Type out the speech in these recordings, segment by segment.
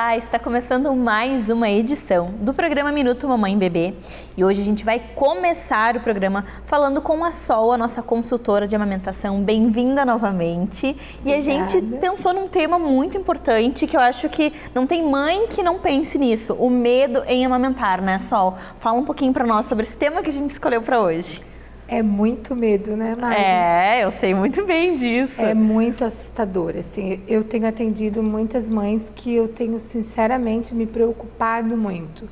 Olá, está começando mais uma edição do programa Minuto Mamãe Bebê e hoje a gente vai começar o programa falando com a Sol, a nossa consultora de amamentação. Bem-vinda novamente. E a gente pensou num tema muito importante que eu acho que não tem mãe que não pense nisso, o medo em amamentar, né, Sol? Fala um pouquinho para nós sobre esse tema que a gente escolheu para hoje. É muito medo, né, Mari? É, eu sei muito bem disso. É muito assustador, assim. Eu tenho atendido muitas mães que eu tenho, sinceramente, me preocupado muito.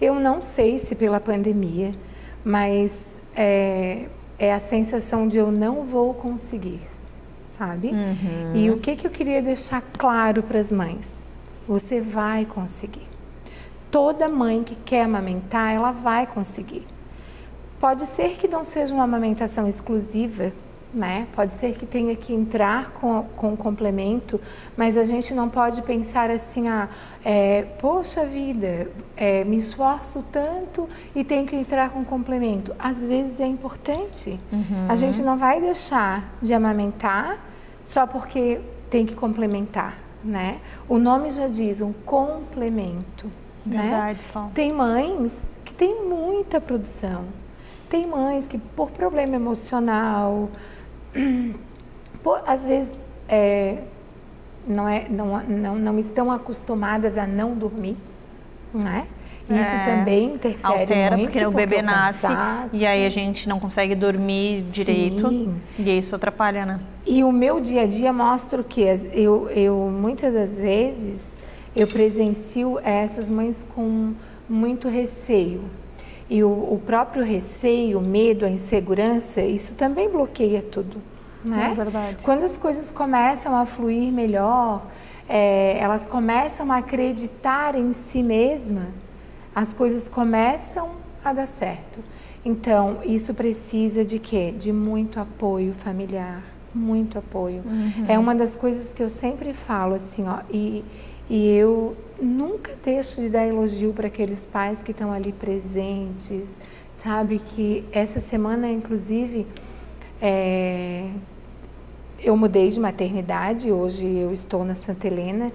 Eu não sei se pela pandemia, mas é a sensação de eu não vou conseguir, sabe? E o que eu queria deixar claro para as mães? Você vai conseguir. Toda mãe que quer amamentar, ela vai conseguir. Pode ser que não seja uma amamentação exclusiva, né? Pode ser que tenha que entrar com um complemento, mas a gente não pode pensar assim, poxa vida, me esforço tanto e tenho que entrar com complemento. Às vezes é importante. A gente não vai deixar de amamentar só porque tem que complementar, né? O nome já diz, um complemento. Verdade, né? Sol. Tem mães que têm muita produção. Tem mães que, por problema emocional, às vezes não estão acostumadas a não dormir, né? Isso também interfere altera, muito, porque o bebê nasce cansaço. E aí a gente não consegue dormir direito. Sim. E isso atrapalha, né? E o meu dia a dia mostra o que eu muitas das vezes eu presencio essas mães com muito receio. E o próprio receio, o medo, a insegurança, isso também bloqueia tudo, né? É verdade. Quando as coisas começam a fluir melhor, elas começam a acreditar em si mesma, as coisas começam a dar certo. Então, isso precisa de quê? De muito apoio familiar, muito apoio. É uma das coisas que eu sempre falo, assim, ó, e eu nunca deixo de dar elogio para aqueles pais que estão ali presentes, sabe? Que essa semana, inclusive, eu mudei de maternidade, hoje eu estou na Santa Helena.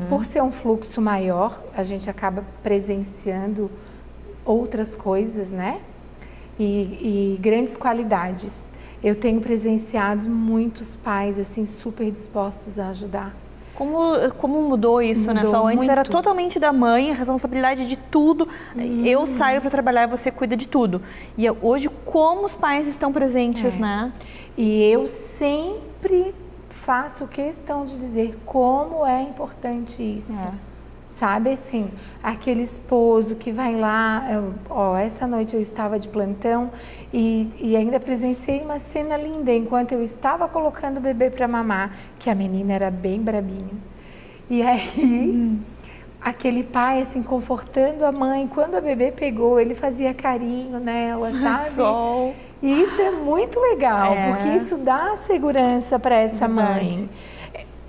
Por ser um fluxo maior, a gente acaba presenciando outras coisas, né? E grandes qualidades. Eu tenho presenciado muitos pais, assim, super dispostos a ajudar. Como mudou isso, né? Só antes muito. era totalmente da mãe, a responsabilidade de tudo. Eu saio para trabalhar e você cuida de tudo. E hoje, como os pais estão presentes, né? E eu sempre faço questão de dizer como é importante isso. Sabe, assim, aquele esposo que vai lá, essa noite eu estava de plantão e ainda presenciei uma cena linda enquanto eu estava colocando o bebê para mamar, que a menina era bem brabinha. E aí, aquele pai, assim, confortando a mãe, quando a bebê pegou, ele fazia carinho nela, sabe? Sol. E isso é muito legal, porque isso dá segurança para essa mãe.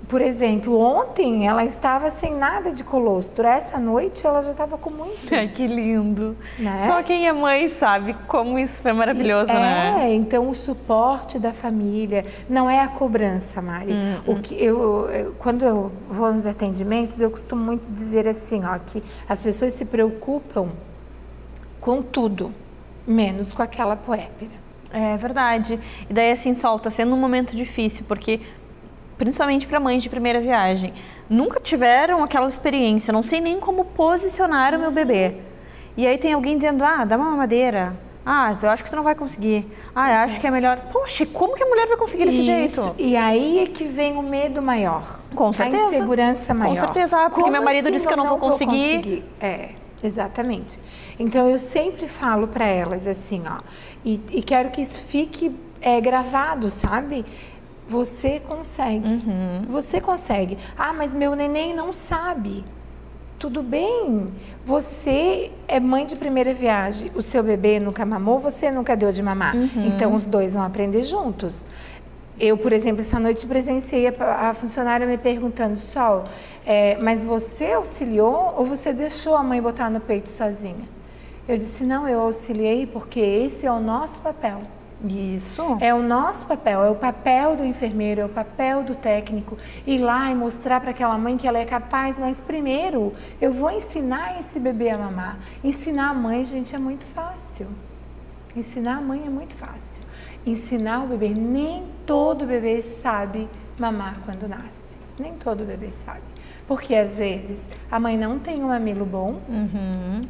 Por exemplo, ontem ela estava sem nada de colostro, essa noite ela já estava com muito. Ai, que lindo. Né? Só quem é mãe sabe como isso é maravilhoso, né? Então o suporte da família, não é a cobrança, Mari. O que quando eu vou nos atendimentos, eu costumo muito dizer assim, ó, que as pessoas se preocupam com tudo, menos com aquela puérpera. É verdade. E daí assim, Sol, tá sendo um momento difícil, porque principalmente para mães de primeira viagem, nunca tiveram aquela experiência, não sei nem como posicionar o meu bebê. E aí tem alguém dizendo, dá uma mamadeira, eu acho que tu não vai conseguir, eu acho que é melhor. Poxa, como que a mulher vai conseguir desse jeito? E aí é que vem o medo maior, Com certeza. A insegurança maior. Com certeza, porque meu marido disse que eu não vou conseguir. Exatamente. Então eu sempre falo para elas assim, ó, e quero que isso fique gravado, sabe? Você consegue, você consegue. Mas meu neném não sabe. Tudo bem, você é mãe de primeira viagem, o seu bebê nunca mamou, você nunca deu de mamar. Então os dois vão aprender juntos. Eu, por exemplo, essa noite presenciei a funcionária me perguntando, Sol, mas você auxiliou ou você deixou a mãe botar no peito sozinha? Eu disse, não, eu auxiliei porque esse é o nosso papel. Isso. É o nosso papel, é o papel do enfermeiro, é o papel do técnico ir lá e mostrar para aquela mãe que ela é capaz, mas primeiro eu vou ensinar esse bebê a mamar. Ensinar a mãe, gente, é muito fácil. Ensinar a mãe é muito fácil. Ensinar o bebê, nem todo bebê sabe mamar quando nasce. Nem todo bebê sabe. Porque às vezes a mãe não tem um mamilo bom,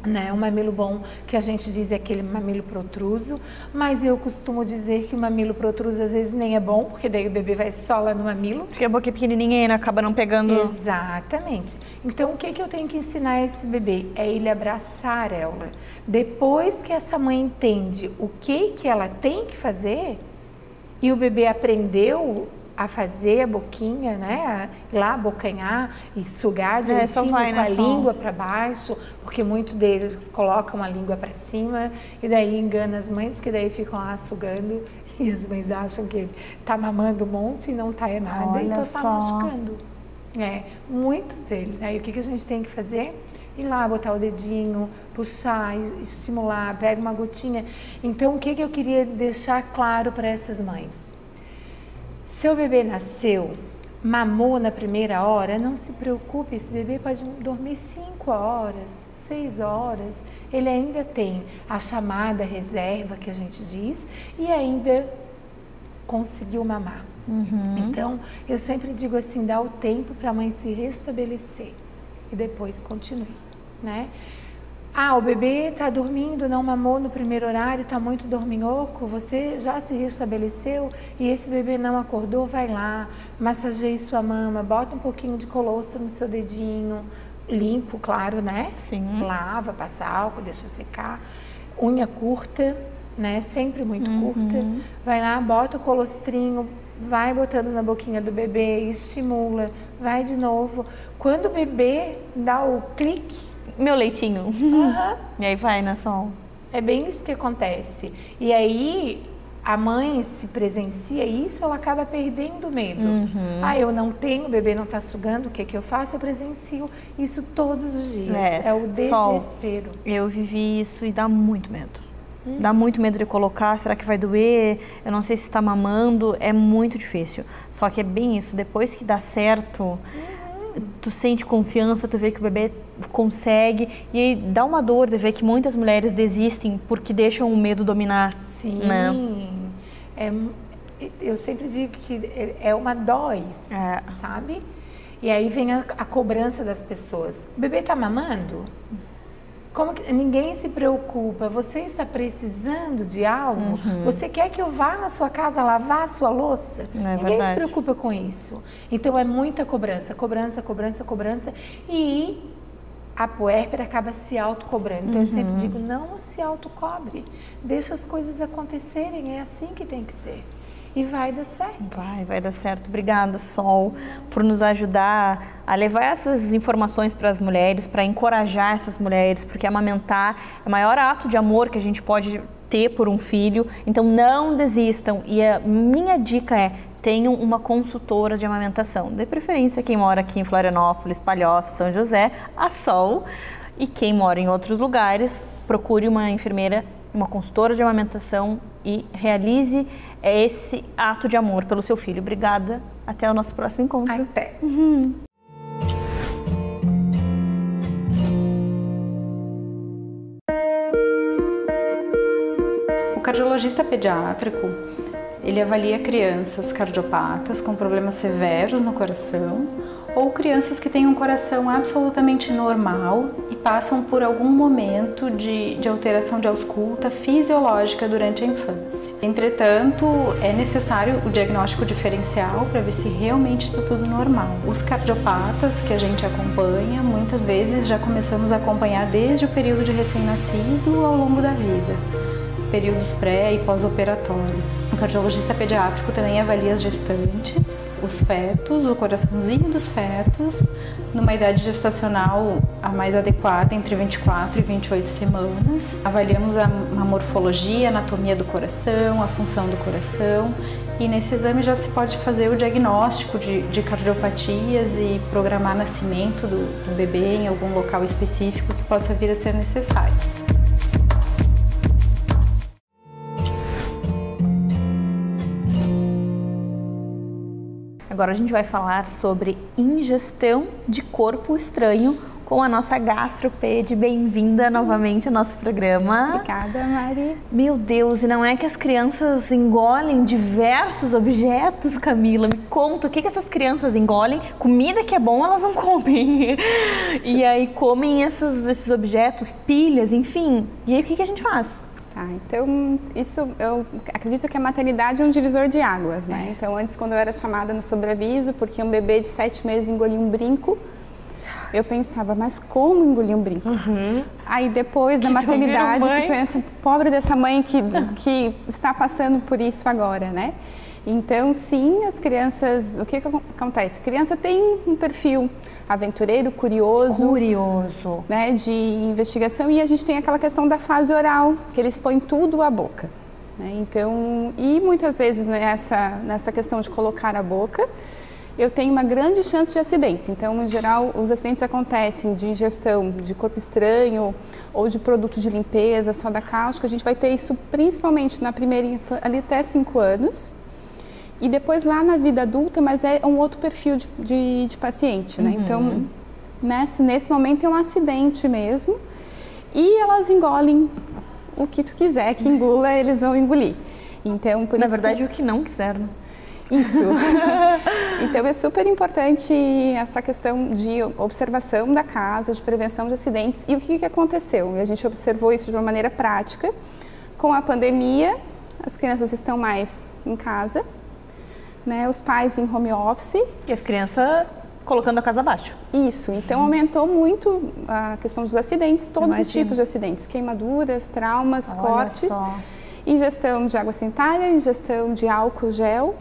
né? Um mamilo bom que a gente diz é aquele mamilo protruso, mas eu costumo dizer que o mamilo protruso às vezes nem é bom, porque daí o bebê vai só lá no mamilo. Porque a boca é pequenininha e acaba não pegando... Exatamente. Então o que eu tenho que ensinar esse bebê? É ele abraçar ela. Depois que essa mãe entende o que ela tem que fazer e o bebê aprendeu a fazer a boquinha, né, lá abocanhar e sugar direitinho com a língua para baixo, porque muitos deles colocam a língua para cima e daí engana as mães, porque daí ficam lá sugando e as mães acham que ele tá mamando um monte e não tá nada, então tá machucando. Muitos deles. Aí o que a gente tem que fazer? Ir lá, botar o dedinho, puxar, estimular, pega uma gotinha. Então o que eu queria deixar claro para essas mães? Seu bebê nasceu, mamou na primeira hora, não se preocupe, esse bebê pode dormir 5 horas, 6 horas, ele ainda tem a chamada reserva que a gente diz e ainda conseguiu mamar. Então, eu sempre digo assim, dá o tempo para a mãe se restabelecer e depois continue, né? O bebê está dormindo, não mamou no primeiro horário, está muito dorminhoco, você já se restabeleceu e esse bebê não acordou, vai lá, massageie sua mama, bota um pouquinho de colostro no seu dedinho, limpo, claro, né? Sim. Lava, passa álcool, deixa secar, unha curta, né? Sempre muito curta, vai lá, bota o colostrinho, vai botando na boquinha do bebê, estimula, vai de novo. Quando o bebê dá o clique, meu leitinho. E aí vai, né, Sol? É bem isso que acontece. E aí, a mãe se presencia isso, ela acaba perdendo o medo. Eu não tenho, o bebê não está sugando, o que eu faço? Eu presencio isso todos os dias. É o desespero. Sol, eu vivi isso e dá muito medo. Dá muito medo de colocar, será que vai doer? Eu não sei se está mamando, é muito difícil. Só que é bem isso, depois que dá certo... Tu sente confiança, tu vê que o bebê consegue e aí dá uma dor de ver que muitas mulheres desistem porque deixam o medo dominar. Sim, né? Eu sempre digo que é uma dose, sabe? E aí vem a cobrança das pessoas. O bebê tá mamando? Como que ninguém se preocupa? Você está precisando de algo? Você quer que eu vá na sua casa lavar a sua louça? Ninguém se preocupa com isso. Então é muita cobrança, cobrança, cobrança, cobrança. E a puérpera acaba se autocobrando. Então eu sempre digo, não se autocobre. Deixa as coisas acontecerem, é assim que tem que ser. E vai dar certo. Vai dar certo. Obrigada, Sol, por nos ajudar a levar essas informações para as mulheres, para encorajar essas mulheres, porque amamentar é o maior ato de amor que a gente pode ter por um filho. Então não desistam. E a minha dica é, tenham uma consultora de amamentação. De preferência quem mora aqui em Florianópolis, Palhoça, São José, a Sol. E quem mora em outros lugares, procure uma enfermeira, uma consultora de amamentação e realize esse ato de amor pelo seu filho. Obrigada. Até o nosso próximo encontro. Até. O cardiologista pediátrico, ele avalia crianças cardiopatas com problemas severos no coração ou crianças que têm um coração absolutamente normal e passam por algum momento de alteração de ausculta fisiológica durante a infância. Entretanto, é necessário o diagnóstico diferencial para ver se realmente está tudo normal. Os cardiopatas que a gente acompanha, muitas vezes já começamos a acompanhar desde o período de recém-nascido ao longo da vida, períodos pré e pós-operatório. O cardiologista pediátrico também avalia as gestantes, os fetos, o coraçãozinho dos fetos, numa idade gestacional a mais adequada, entre 24 e 28 semanas. Avaliamos a morfologia, a anatomia do coração, a função do coração, e nesse exame já se pode fazer o diagnóstico de cardiopatias e programar nascimento do bebê em algum local específico que possa vir a ser necessário. Agora a gente vai falar sobre ingestão de corpo estranho com a nossa gastropede. Bem-vinda novamente ao nosso programa. Obrigada, Mari. Meu Deus, e não é que as crianças engolem diversos objetos, Camila? Me conta, o que essas crianças engolem? Comida que é bom, elas não comem. E aí comem esses objetos, pilhas, enfim. E aí o que a gente faz? Tá, então isso eu acredito que a maternidade é um divisor de águas, né? Então antes, quando eu era chamada no sobreaviso, porque um bebê de 7 meses engolia um brinco, eu pensava, mas como engolir um brinco? Aí depois da maternidade, tu pensa, pobre dessa mãe que está passando por isso agora, né? Então, sim, as crianças, o que acontece? A criança tem um perfil aventureiro, curioso, né, de investigação, e a gente tem aquela questão da fase oral, que eles põem tudo à boca, né? Então, e muitas vezes nessa questão de colocar a boca, eu tenho uma grande chance de acidentes. Então, em geral, os acidentes acontecem de ingestão de corpo estranho ou de produto de limpeza, soda cáustica. A gente vai ter isso principalmente na primeira infância, ali até 5 anos. E depois lá na vida adulta, mas é um outro perfil de paciente, né? Então, nesse momento é um acidente mesmo. E elas engolem o que tu quiser que engula, eles vão engolir. Então, por na isso verdade, o que não quiser, né? Isso. Então é super importante essa questão de observação da casa, de prevenção de acidentes. E o que aconteceu? E a gente observou isso de uma maneira prática. Com a pandemia, as crianças estão mais em casa, né? Os pais em home office. E as crianças colocando a casa abaixo. Isso. Então aumentou muito a questão dos acidentes, todos os tipos de acidentes. Queimaduras, traumas, cortes. Ingestão de água sanitária, ingestão de álcool gel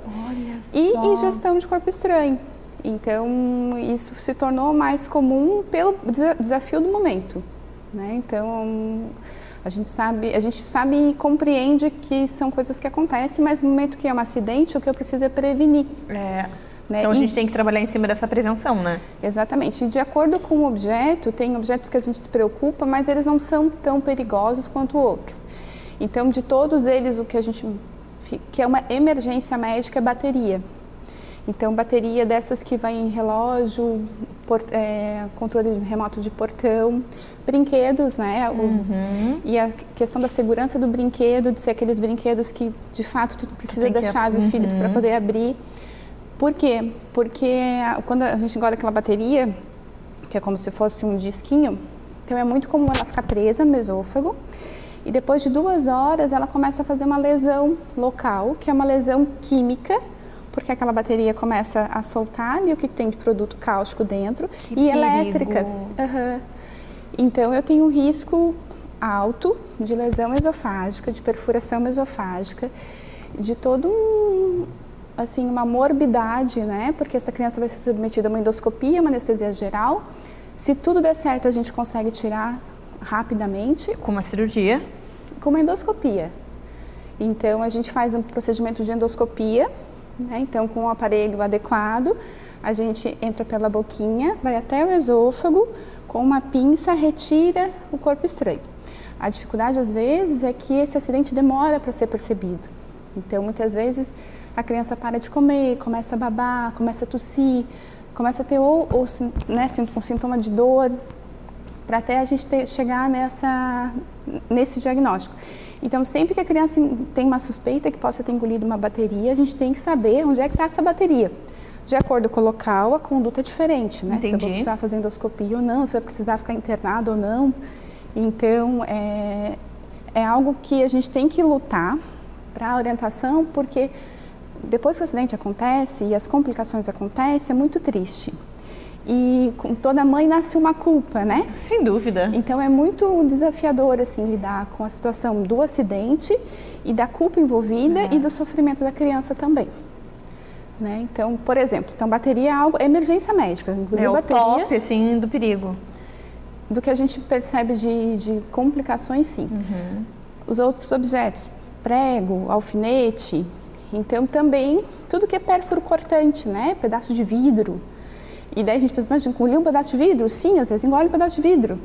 e ingestão de corpo estranho. Então, isso se tornou mais comum pelo desafio do momento, né? Então, a gente sabe e compreende que são coisas que acontecem, mas no momento que é um acidente, o que eu preciso é prevenir. Né? Então, a gente tem que trabalhar em cima dessa prevenção, né? Exatamente. E de acordo com o objeto, tem objetos que a gente se preocupa, mas eles não são tão perigosos quanto outros. Então, de todos eles, o que é uma emergência médica é bateria. Então, bateria dessas que vai em relógio, controle remoto de portão, brinquedos, né? E a questão da segurança do brinquedo, de ser aqueles brinquedos que, de fato, tu precisa da chave Phillips para poder abrir. Por quê? Porque quando a gente engole aquela bateria, que é como se fosse um disquinho, então é muito comum ela ficar presa no esôfago. E depois de 2 horas, ela começa a fazer uma lesão local, que é uma lesão química, porque aquela bateria começa a soltar ali o que tem de produto cáustico dentro e elétrica. Então, eu tenho um risco alto de lesão esofágica, de perfuração esofágica, de todo uma morbidade, né? Porque essa criança vai ser submetida a uma endoscopia, uma anestesia geral. Se tudo der certo, a gente consegue tirar rapidamente. Com uma cirurgia? Com uma endoscopia. Então, a gente faz um procedimento de endoscopia, né? Então, com um aparelho adequado, a gente entra pela boquinha, vai até o esôfago, com uma pinça, retira o corpo estranho. A dificuldade, às vezes, é que esse acidente demora para ser percebido. Então, muitas vezes, a criança para de comer, começa a babar, começa a tossir, começa a ter um sintoma de dor, para até a gente chegar nesse diagnóstico. Então, sempre que a criança tem uma suspeita que possa ter engolido uma bateria, a gente tem que saber onde é que está essa bateria. De acordo com o local, a conduta é diferente, né? Entendi. Se eu vou precisar fazer endoscopia ou não, se vai precisar ficar internado ou não. Então, é algo que a gente tem que lutar para a orientação, porque depois que o acidente acontece e as complicações acontecem, é muito triste. E com toda mãe nasce uma culpa, né? Sem dúvida. Então é muito desafiador assim lidar com a situação do acidente e da culpa envolvida e do sofrimento da criança também. Né? Então, por exemplo, bateria é emergência médica. É o top, assim, do perigo. Do que a gente percebe de complicações, sim. Os outros objetos, prego, alfinete, então também tudo que é pérfuro cortante, né? Pedaço de vidro. E daí a gente pensa, mas engolir um pedaço de vidro? Sim, às vezes engole um pedaço de vidro.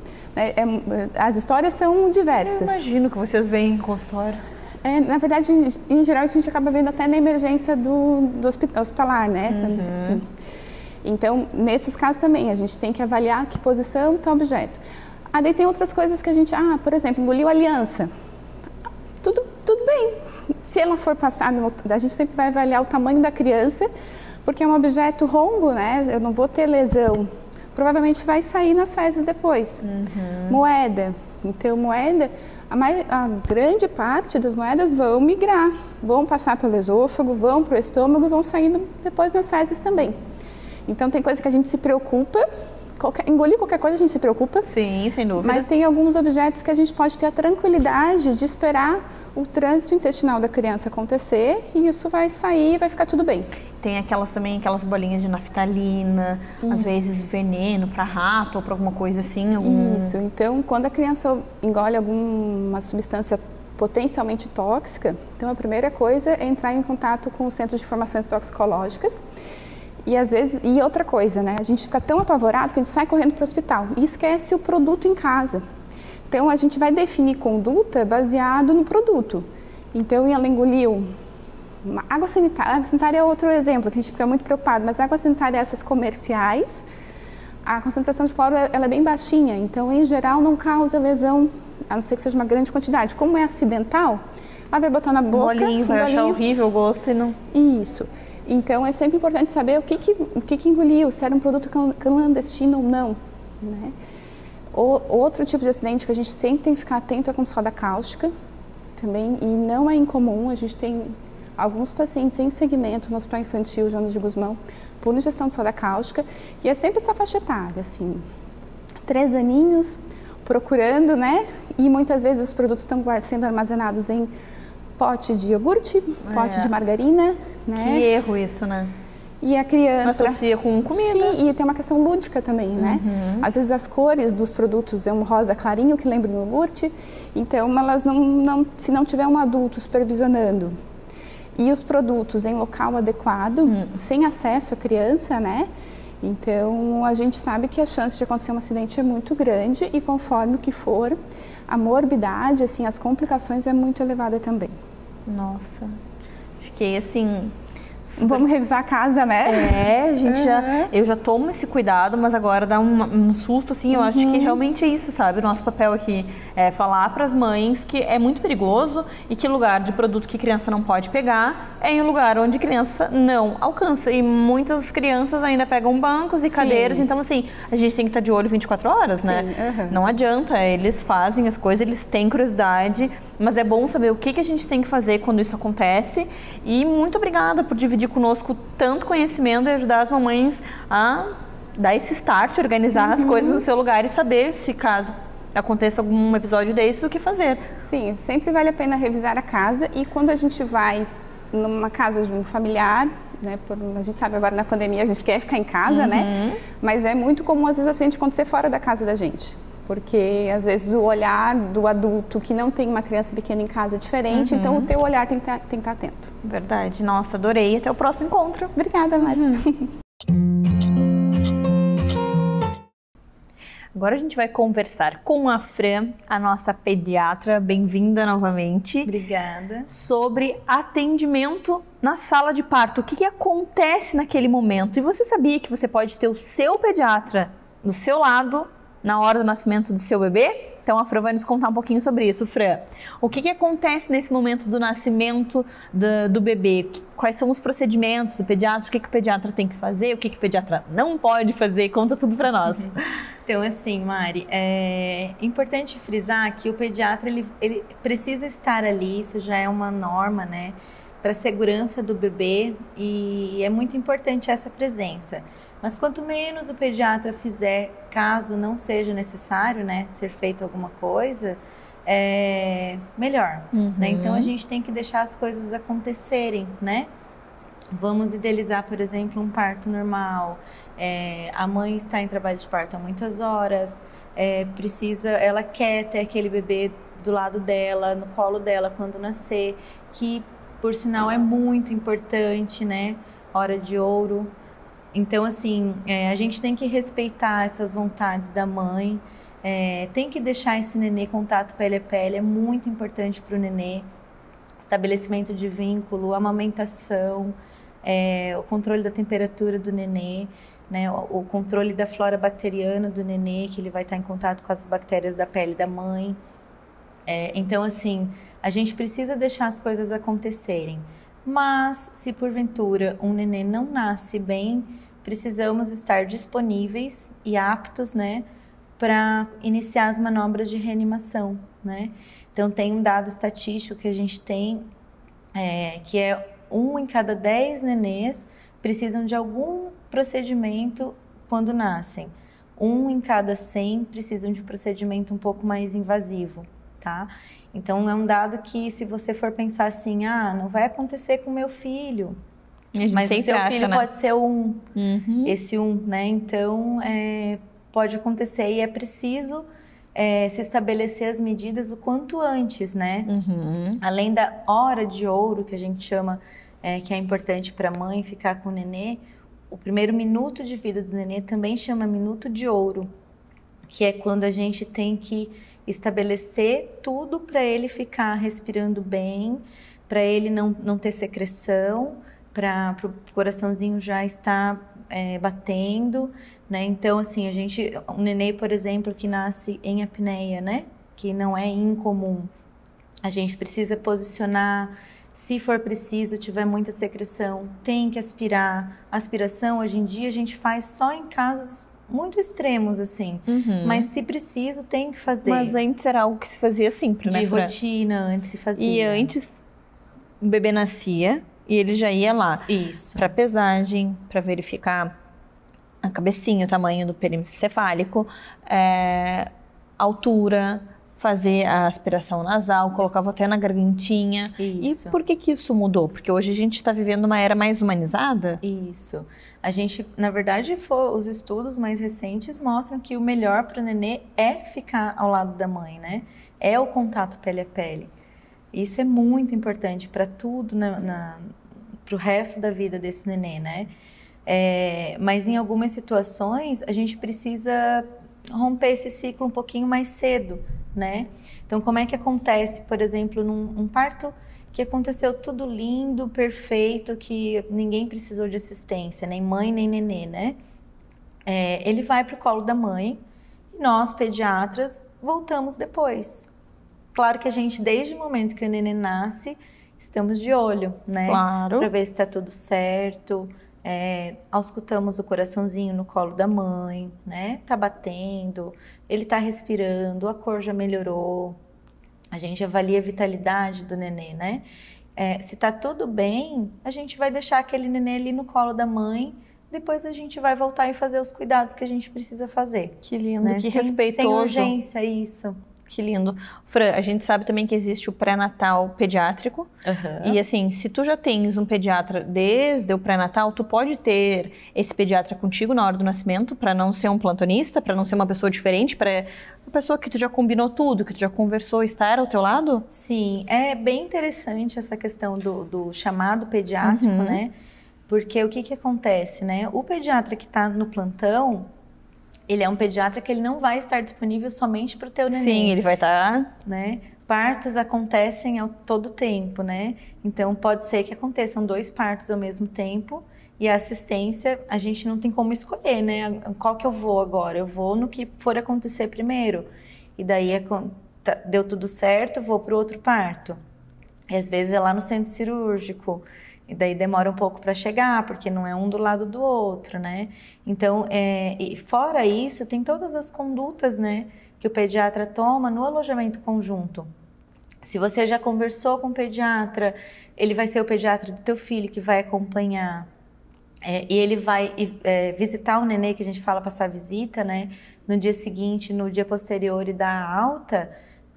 As histórias são diversas. Eu imagino que vocês veem em consultório. Na verdade, em geral, isso a gente acaba vendo até na emergência do hospitalar, né? Assim. Então, nesses casos também, a gente tem que avaliar que posição está o objeto. Daí tem outras coisas que a gente, por exemplo, engoliu a aliança. Tudo bem. Se ela for passada, a gente sempre vai avaliar o tamanho da criança, porque é um objeto rombo, né? Eu não vou ter lesão. Provavelmente vai sair nas fezes depois. Moeda. Então, moeda, a grande parte das moedas vão migrar, vão passar pelo esôfago, vão para o estômago e vão saindo depois nas fezes também. Então, tem coisa que a gente se preocupa, engolir qualquer coisa a gente se preocupa. Sim, sem dúvida. Mas tem alguns objetos que a gente pode ter a tranquilidade de esperar o trânsito intestinal da criança acontecer e isso vai sair e vai ficar tudo bem. Tem aquelas bolinhas de naftalina, às vezes veneno para rato ou para alguma coisa assim. Isso, então quando a criança engole alguma substância potencialmente tóxica, então a primeira coisa é entrar em contato com o Centro de Informações Toxicológicas. E às vezes, e outra coisa, né? A gente fica tão apavorado que a gente sai correndo para o hospital e esquece o produto em casa. Então a gente vai definir conduta baseado no produto. Então ela engoliu água sanitária é outro exemplo, que a gente fica muito preocupado, mas água sanitária, essas comerciais, a concentração de cloro ela é bem baixinha, então em geral não causa lesão, a não ser que seja uma grande quantidade. Como é acidental, ela vai botar na boca, bolinho, vai achar horrível o gosto e não... Isso. Então é sempre importante saber o que engoliu, se era um produto clandestino ou não, né? Outro tipo de acidente que a gente sempre tem que ficar atento é com soda cáustica também, e não é incomum, a gente tem alguns pacientes em segmento no Hospital Infantil Jonas de Guzmão por ingestão de soda cáustica, e é sempre essa faixa etária, assim, 3 aninhos, procurando, né? E muitas vezes os produtos estão sendo armazenados em pote de iogurte, pote de margarina, né? Que erro isso, né? E a criança... Associa com comida. Sim, e tem uma questão lúdica também, né? Às vezes as cores dos produtos é um rosa clarinho que lembra um iogurte, então elas se não tiver um adulto supervisionando e os produtos em local adequado, sem acesso à criança, né? Então a gente sabe que a chance de acontecer um acidente é muito grande e conforme o que for, a morbidade, assim, as complicações é muito elevada também. Nossa, fiquei assim... Vamos revisar a casa, né? A gente eu já tomo esse cuidado, mas agora dá um susto, assim, eu acho que realmente é isso, sabe? O nosso papel aqui é falar para as mães que é muito perigoso e que lugar de produto que criança não pode pegar é em um lugar onde criança não alcança. E muitas crianças ainda pegam bancos e cadeiras, então assim, a gente tem que estar de olho 24 horas, né? Não adianta, eles fazem as coisas, eles têm curiosidade, mas é bom saber o que a gente tem que fazer quando isso acontece. E muito obrigada por dividir conosco tanto conhecimento e ajudar as mamães a dar esse start, organizar as coisas no seu lugar e saber se caso aconteça algum episódio desse, o que fazer. Sim, sempre vale a pena revisar a casa, e quando a gente vai numa casa de um familiar, né, a gente sabe agora na pandemia a gente quer ficar em casa, né, mas é muito comum às vezes o acidente acontecer fora da casa da gente. Porque, às vezes, o olhar do adulto que não tem uma criança pequena em casa é diferente, então o teu olhar tem que estar atento. Verdade. Nossa, adorei. Até o próximo encontro. Obrigada, Mari. Agora a gente vai conversar com a Fran, a nossa pediatra. Bem-vinda novamente. Obrigada. Sobre atendimento na sala de parto. O que acontece naquele momento? E você sabia que você pode ter o seu pediatra do seu lado na hora do nascimento do seu bebê? Então a Fran vai nos contar um pouquinho sobre isso. Fran, o que acontece nesse momento do nascimento do bebê? Quais são os procedimentos do pediatra? O que o pediatra tem que fazer? O que o pediatra não pode fazer? Conta tudo para nós. Então, assim, Mari, é importante frisar que o pediatra ele precisa estar ali, isso já é uma norma, né, para a segurança do bebê, e é muito importante essa presença. Mas quanto menos o pediatra fizer, caso não seja necessário, né, ser feito alguma coisa, melhor. Né? Então a gente tem que deixar as coisas acontecerem, né? Vamos idealizar, por exemplo, um parto normal. A mãe está em trabalho de parto há muitas horas, ela quer ter aquele bebê do lado dela, no colo dela quando nascer, que por sinal é muito importante, né? Hora de ouro. Então, assim, a gente tem que respeitar essas vontades da mãe, tem que deixar esse nenê contato pele a pele, é muito importante para o nenê. estabelecimento de vínculo, amamentação, o controle da temperatura do nenê, né, o controle da flora bacteriana do nenê, que ele vai estar em contato com as bactérias da pele da mãe. Então, assim, a gente precisa deixar as coisas acontecerem. Mas, se porventura um nenê não nasce bem, precisamos estar disponíveis e aptos, né, para iniciar as manobras de reanimação, né? Então, tem um dado estatístico que a gente tem, que é 1 em cada 10 nenês precisam de algum procedimento quando nascem. 1 em cada 100 precisam de um procedimento um pouco mais invasivo, tá? Então, é um dado que, se você for pensar assim, não vai acontecer com meu filho, mas o seu filho pode ser esse 1, né? Então, pode acontecer e é preciso se estabelecer as medidas o quanto antes, né? Além da hora de ouro, que a gente chama, que é importante para a mãe ficar com o nenê, o primeiro minuto de vida do nenê também chama minuto de ouro, que é quando a gente tem que estabelecer tudo para ele ficar respirando bem, para ele não ter secreção, para o coraçãozinho já estar batendo, né? Então, assim, um nenê, por exemplo, que nasce em apneia, né? Que não é incomum, a gente precisa posicionar. Se for preciso, tiver muita secreção, tem que aspirar. Aspiração, hoje em dia, a gente faz só em casos muito extremos, assim. Mas, se preciso, tem que fazer. Mas antes era algo que se fazia sempre, né? De rotina, antes se fazia. E antes, o bebê nascia e ele já ia lá. Isso. Para pesagem, para verificar a cabecinha, o tamanho do perímetro cefálico, altura, fazer a aspiração nasal, colocava até na gargantinha. Isso. E por que isso mudou? Porque hoje a gente está vivendo uma era mais humanizada? Isso. A gente, na verdade, os estudos mais recentes mostram que o melhor para o nenê é ficar ao lado da mãe, né? É o contato pele a pele. Isso é muito importante para tudo, para o resto da vida desse nenê, né? Mas em algumas situações, a gente precisa romper esse ciclo um pouquinho mais cedo, né? Então, como é que acontece, por exemplo, num parto que aconteceu tudo lindo, perfeito, que ninguém precisou de assistência, nem mãe, nem nenê, né? Ele vai para o colo da mãe e nós, pediatras, voltamos depois. Claro que a gente, desde o momento que o nenê nasce, estamos de olho, né? Claro. Para ver se está tudo certo. Auscultamos o coraçãozinho no colo da mãe, né? Tá batendo, ele tá respirando, a cor já melhorou. A gente avalia a vitalidade do nenê, né? Se tá tudo bem, a gente vai deixar aquele nenê ali no colo da mãe. Depois a gente vai voltar e fazer os cuidados que a gente precisa fazer. Que lindo, né? que sem respeitoso. Sem urgência, isso. Que lindo. Fran, a gente sabe também que existe o pré-natal pediátrico. E assim, se tu já tens um pediatra desde o pré-natal, tu pode ter esse pediatra contigo na hora do nascimento, para não ser um plantonista, para não ser uma pessoa diferente, para uma pessoa que tu já combinou tudo, que tu já conversou, estar ao teu lado? Sim, é bem interessante essa questão do chamado pediátrico, né? Porque o que acontece, né? O pediatra que está no plantão, ele é um pediatra que ele não vai estar disponível somente para o teu neném. Sim, ele vai estar... Né? Partos acontecem ao todo tempo, né? Então, pode ser que aconteçam 2 partos ao mesmo tempo e a assistência, a gente não tem como escolher, né? Qual que eu vou agora? Eu vou no que for acontecer primeiro. E daí, deu tudo certo, vou para o outro parto. E às vezes é lá no centro cirúrgico. E daí demora um pouco para chegar, porque não é um do lado do outro, né? Então, e fora isso, tem todas as condutas, né, que o pediatra toma no alojamento conjunto. Se você já conversou com o pediatra, ele vai ser o pediatra do teu filho que vai acompanhar. E ele vai visitar o nenê, que a gente fala passar visita, né? No dia seguinte, no dia posterior e dar alta,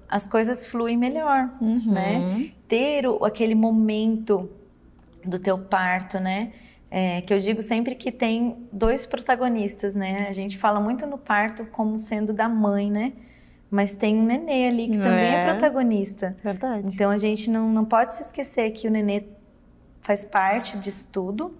as coisas fluem melhor, né? Ter aquele momento do teu parto, né? Que eu digo sempre que tem 2 protagonistas, né? A gente fala muito no parto como sendo da mãe, né? Mas tem um nenê ali que também é protagonista. Verdade. Então, a gente não pode se esquecer que o nenê faz parte disso tudo,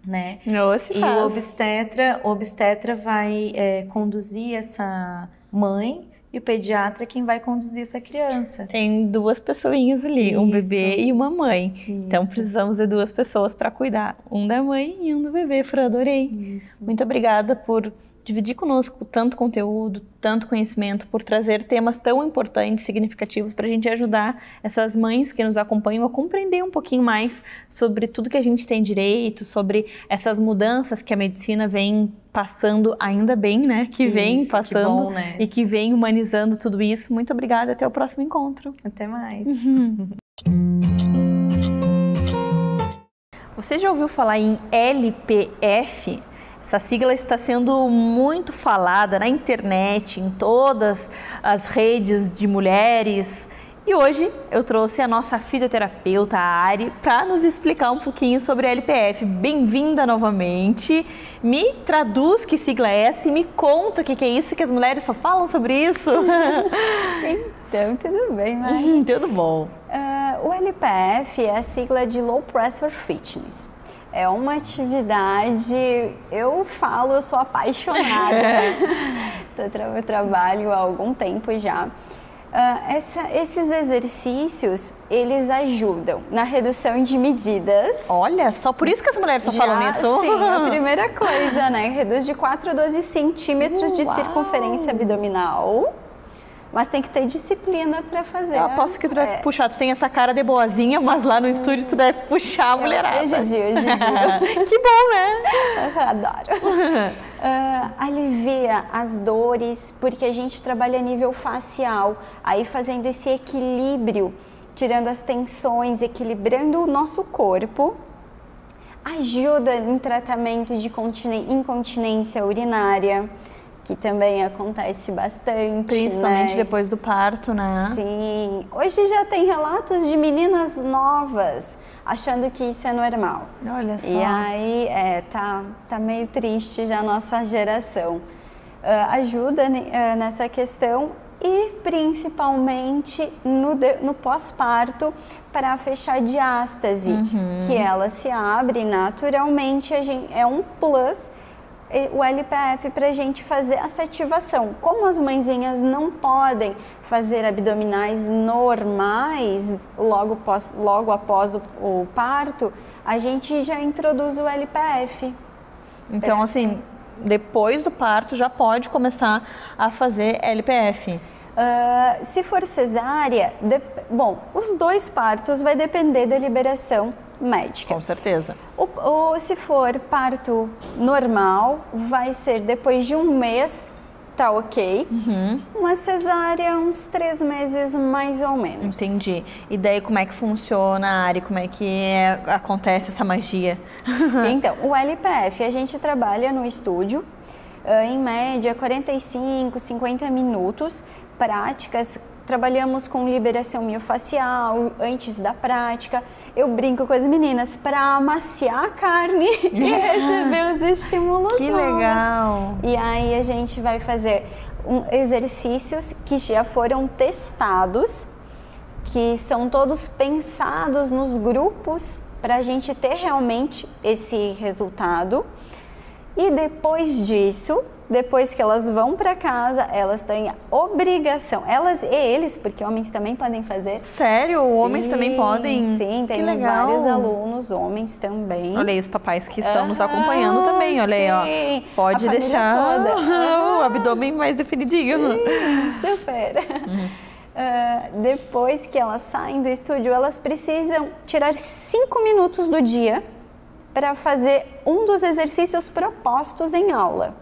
né? O obstetra vai conduzir essa mãe e o pediatra é quem vai conduzir essa criança. Tem duas pessoinhas ali, um Isso. bebê e uma mãe. Então Isso. precisamos de duas pessoas para cuidar, um da mãe e um do bebê. Fran, adorei. Isso. Muito obrigada por dividir conosco tanto conteúdo, tanto conhecimento, por trazer temas tão importantes, significativos, para a gente ajudar essas mães que nos acompanham a compreender um pouquinho mais sobre tudo que a gente tem direito, sobre essas mudanças que a medicina vem passando, ainda bem, né? Que vem Isso, que passando bom, né? e que vem humanizando tudo isso. Muito obrigada, até o próximo encontro. Até mais. Você já ouviu falar em LPF? Essa sigla está sendo muito falada na internet, em todas as redes de mulheres. E hoje eu trouxe a nossa fisioterapeuta, a Ari, para nos explicar um pouquinho sobre a LPF. Bem-vinda novamente. Me traduz que sigla é essa e me conta o que é isso, que as mulheres só falam sobre isso. Então, tudo bem, Mari? Tudo bom. O LPF é a sigla de Low Pressure Fitness. É uma atividade, eu sou apaixonada. Eu trabalho há algum tempo já. Esses exercícios, eles ajudam na redução de medidas. Olha, só por isso que as mulheres só falam nisso? Sim, a primeira coisa, né? Reduz de 4 a 12 centímetros de circunferência abdominal. Mas tem que ter disciplina para fazer. Eu aposto que tu deve puxar. Tu tem essa cara de boazinha, mas lá no estúdio tu deve puxar a mulherada. Hoje em dia. Que bom, né? Eu adoro. Alivia as dores, porque a gente trabalha a nível facial. Aí fazendo esse equilíbrio, tirando as tensões, equilibrando o nosso corpo. Ajuda em tratamento de incontinência urinária, que também acontece bastante, principalmente né? depois do parto, né? Sim. Hoje já tem relatos de meninas novas achando que isso é normal. Olha só. E aí, tá meio triste já a nossa geração. Ajuda nessa questão e principalmente no pós-parto para fechar a diástase, que ela se abre naturalmente, é um plus o LPF para a gente fazer essa ativação. Como as mãezinhas não podem fazer abdominais normais logo após o parto, a gente já introduz o LPF. Então, assim, depois do parto já pode começar a fazer LPF. Se for cesárea, os dois partos vai depender da liberação médica. Com certeza. Se for parto normal, vai ser depois de 1 mês, tá ok. Uma cesárea, uns 3 meses mais ou menos. Entendi. E daí como é que funciona, Ari? Como é que acontece essa magia? Então, o LPF a gente trabalha no estúdio, em média 45, 50 minutos, práticas. Trabalhamos com liberação miofascial antes da prática. Eu brinco com as meninas para amaciar a carne e receber os estímulos Que novos. legal! E aí a gente vai fazer exercícios que já foram testados, que são todos pensados nos grupos para a gente ter realmente esse resultado. E depois disso, depois que elas vão para casa, elas têm a obrigação, elas e eles, porque homens também podem fazer. Sério? Sim, homens também podem? Sim, tem vários alunos, homens também. Olha aí os papais que estão nos acompanhando também, olha aí, ó. Pode deixar toda. o abdômen mais definidinho. Sim, super. Depois que elas saem do estúdio, elas precisam tirar 5 minutos do dia para fazer um dos exercícios propostos em aula.